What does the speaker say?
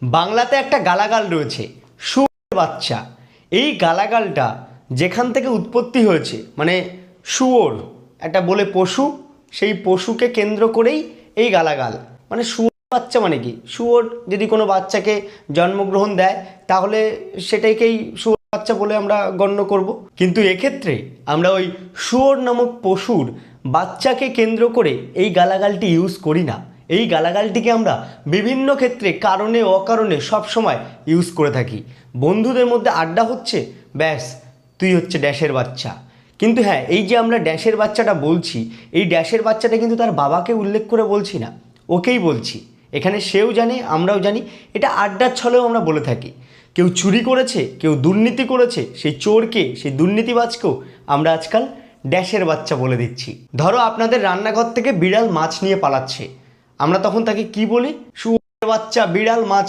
বাংলাতে একটা গালাগাল রয়েছে, শুয়োরের বাচ্চা। এই গালাগালটা যেখান থেকে উৎপত্তি হয়েছে, মানে শুয়োর একটা বলে পশু, সেই পশুকে কেন্দ্র করেই এই গালাগাল। মানে শুয়োর বাচ্চা মানে কি, শুয়োর যদি কোনো বাচ্চাকে জন্মগ্রহণ দেয় তাহলে সেটাকেই শুয়োর বাচ্চা বলে আমরা গণ্য করব। কিন্তু এক্ষেত্রে আমরা ওই শুয়োর নামক পশুর বাচ্চাকে কেন্দ্র করে এই গালাগালটি ইউজ করি না। এই গালাগালটিকে আমরা বিভিন্ন ক্ষেত্রে কারণে অকারণে সব সময় ইউজ করে থাকি। বন্ধুদের মধ্যে আড্ডা হচ্ছে, ব্যাস তুই হচ্ছে ড্যাশের বাচ্চা। কিন্তু হ্যাঁ, এই যে আমরা ড্যাশের বাচ্চাটা বলছি, এই ড্যাশের বাচ্চাটা কিন্তু তার বাবাকে উল্লেখ করে বলছি না, ওকেই বলছি। এখানে সেও জানে, আমরাও জানি, এটা আড্ডার ছলেও আমরা বলে থাকি। কেউ চুরি করেছে, কেউ দুর্নীতি করেছে, সেই চোরকে, সেই দুর্নীতিবাজকেও আমরা আজকাল ড্যাশের বাচ্চা বলে দিচ্ছি। ধরো আপনাদের রান্নাঘর থেকে বিড়াল মাছ নিয়ে পালাচ্ছে, আমরা তখন তাকে কি বলি? শুয়োরের বাচ্চা, বিড়াল মাছ